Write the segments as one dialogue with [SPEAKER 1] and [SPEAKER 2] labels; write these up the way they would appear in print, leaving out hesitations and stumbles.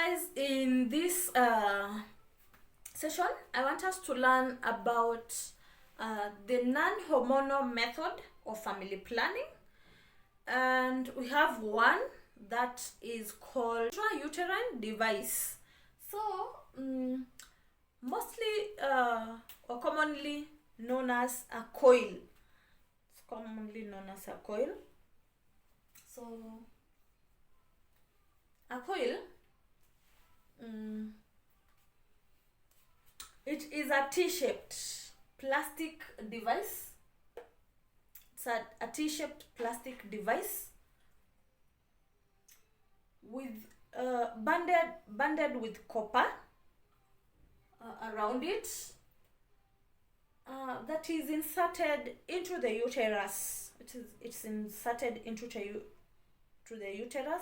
[SPEAKER 1] guys, in this session I want us to learn about the non-hormonal method of family planning, and we have one that is called intrauterine device. So mostly or commonly known as a coil. It's commonly known as a coil. So a coil, it is a T-shaped plastic device. It's a T-shaped plastic device with banded with copper around it, that is inserted into the uterus. It's inserted into the uterus,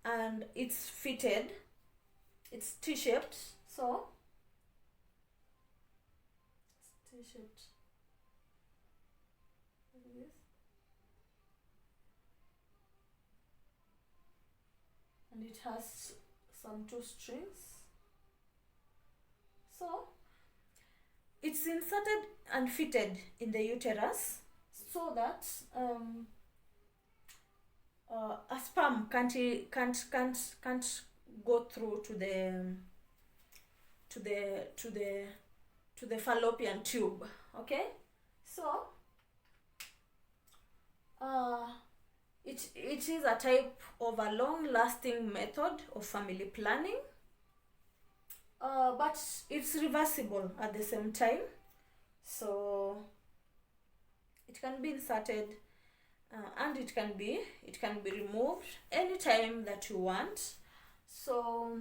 [SPEAKER 1] and it's fitted. It's T-shaped, so it's T-shaped like this, and it has some 2 strings. So it's inserted and fitted in the uterus so that a sperm can't go through to the fallopian tube. Okay, so it is a type of a long-lasting method of family planning, but it's reversible at the same time. So it can be inserted and it can be removed anytime that you want. So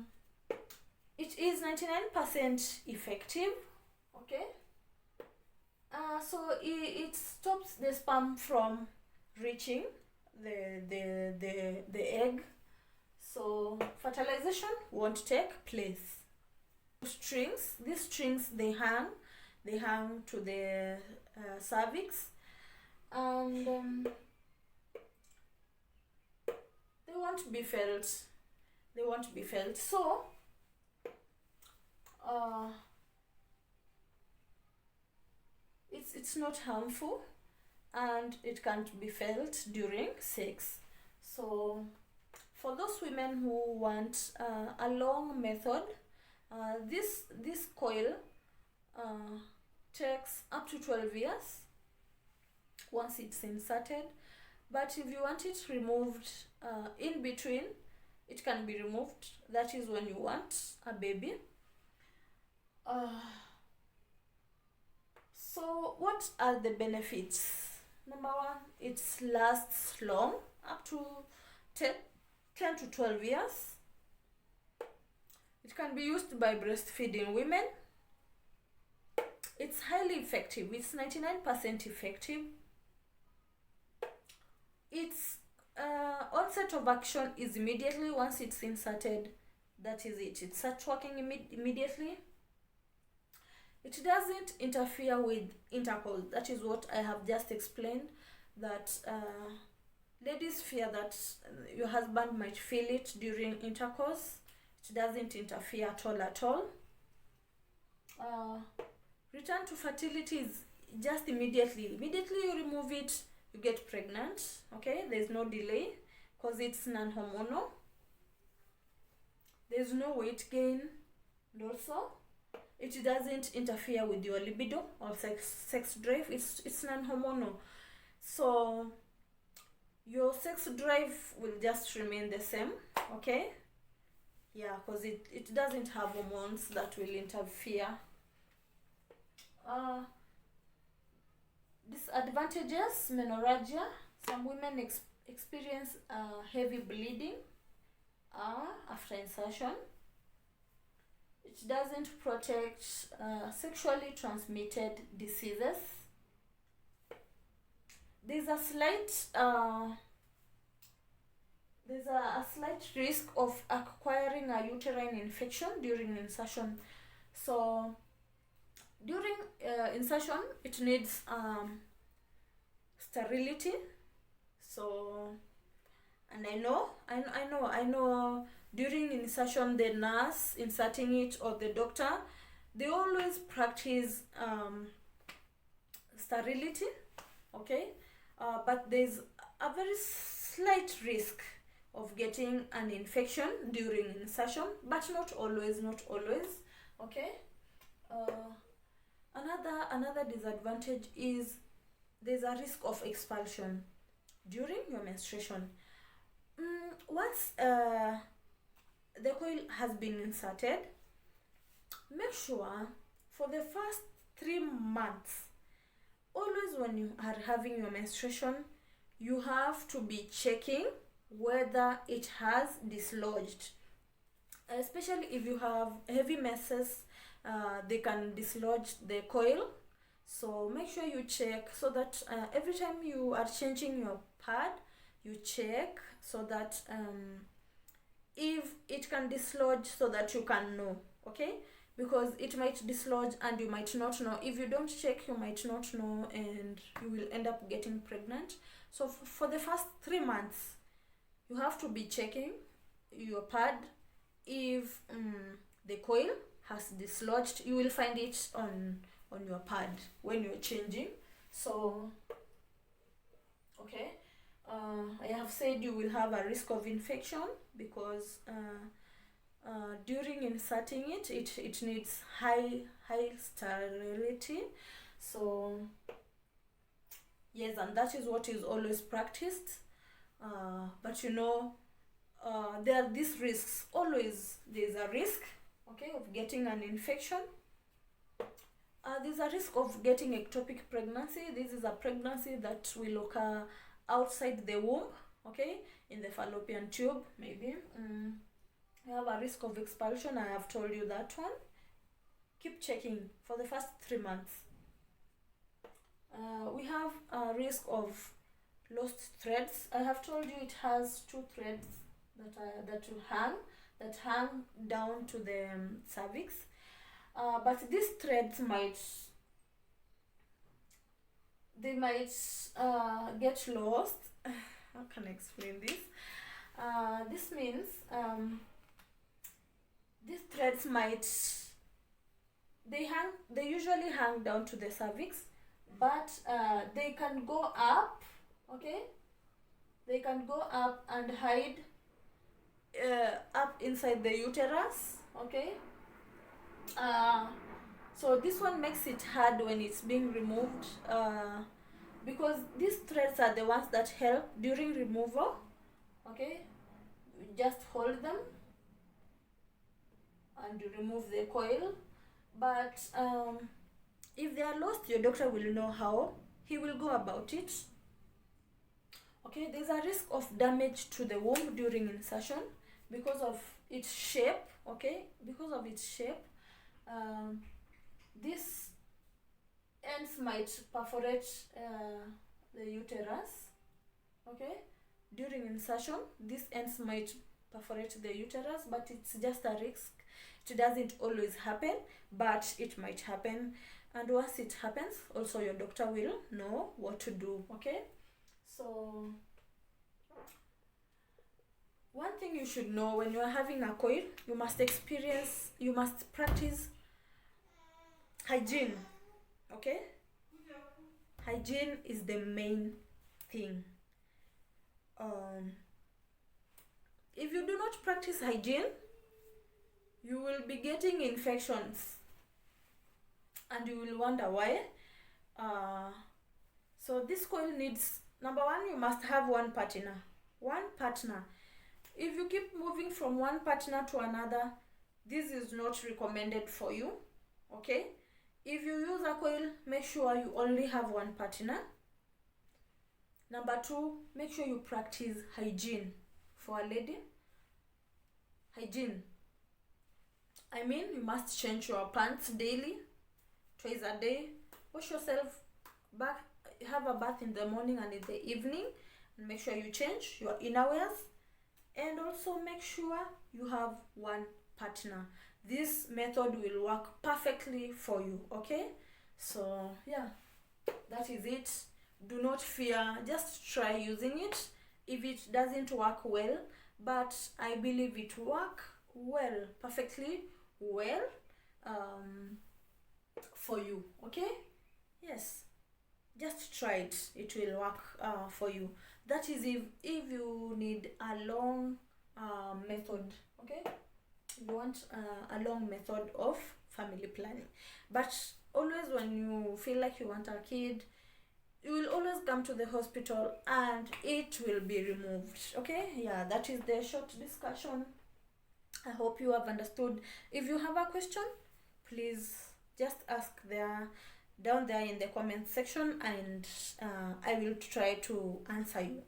[SPEAKER 1] it is 99% effective. Okay, so it stops the sperm from reaching the egg, so fertilization won't take place. These strings, they hang to the cervix, and they won't be felt. So it's not harmful, and it can't be felt during sex. So for those women who want a long method, this coil takes up to 12 years once it's inserted. But if you want it removed in between, it can be removed. That is when you want a baby. So what are the benefits? Number one, it lasts long, up to 10 to 12 years. It can be used by breastfeeding women. It's highly effective. It's 99% effective. Its onset of action is immediately once it's inserted. That is it. It starts working immediately. It doesn't interfere with intercourse. That is what I have just explained, that ladies fear that your husband might feel it during intercourse. It doesn't interfere at all. Return to fertility is just immediately you remove it, you get pregnant. Okay, there's no delay because it's non-hormonal. There's no weight gain, and also it doesn't interfere with your libido or sex drive. It's non-hormonal, so your sex drive will just remain the same. Okay, yeah, because it doesn't have hormones that will interfere. Disadvantages: menorrhagia. Some women experience heavy bleeding after insertion. It doesn't protect sexually transmitted diseases. There's a slight risk of acquiring a uterine infection during insertion. So during insertion, it needs sterility. So, and I know during insertion, the nurse inserting it or the doctor, they always practice sterility, okay? But there's a very slight risk of getting an infection during insertion, but not always, okay? Another disadvantage is there's a risk of expulsion during your menstruation. Once the coil has been inserted, make sure for the first 3 months, always when you are having your menstruation, you have to be checking whether it has dislodged. Especially if you have heavy messes, they can dislodge the coil. So make sure you check so that every time you are changing your pad, you check so that if it can dislodge, so that you can know, okay? Because it might dislodge and you might not know. If you don't check, you might not know and you will end up getting pregnant. So for the first 3 months, you have to be checking your pad. If the coil has dislodged, you will find it on your pad when you're changing. So okay, I have said you will have a risk of infection because during inserting it needs high sterility. So yes, and that is what is always practiced. But you know, there are these risks. Always there's a risk, okay, of getting an infection. There's a risk of getting ectopic pregnancy. This is a pregnancy that will occur outside the womb, okay, in the fallopian tube, maybe. You have a risk of expulsion. I have told you that one. Keep checking for the first 3 months. We have a risk of lost threads. I have told you it has 2 threads that hang down to the cervix. But these threads might get lost. How can I explain this? This means these threads they usually hang down to the cervix, but they can go up, okay? They can go up and hide up inside the uterus, okay? So this one makes it hard when it's being removed, because these threads are the ones that help during removal, okay? You just hold them and you remove the coil. But if they are lost, your doctor will know how he will go about it. Okay, there's a risk of damage to the womb during insertion because of its shape, okay? Because of its shape, these ends might perforate the uterus, okay? During insertion, these ends might perforate the uterus, but it's just a risk. It doesn't always happen, but it might happen. And once it happens, also your doctor will know what to do, okay? So one thing you should know when you are having a coil, you must practice hygiene, okay? Hygiene is the main thing. If you do not practice hygiene, you will be getting infections and you will wonder why. So this coil needs, number one, you must have one partner. If you keep moving from one partner to another, this is not recommended for you, okay? If you use a coil, make sure you only have one partner. Number two, make sure you practice hygiene for a lady. Hygiene, I mean, you must change your pants daily, twice a day. Wash yourself back, have a bath in the morning and in the evening, and make sure you change your innerwears. And also make sure you have one partner. This method will work perfectly for you, okay? So yeah, that is it. Do not fear, just try using it. If it doesn't work well, but I believe it work well, perfectly well, for you. Okay, yes, just try it, it will work for you. That is if you need a long method. Okay, you want a long method of family planning. But always when you feel like you want a kid, you will always come to the hospital and it will be removed. Okay, yeah, that is the short discussion. I hope you have understood. If you have a question, please just ask there, down there in the comment section, and I will try to answer you.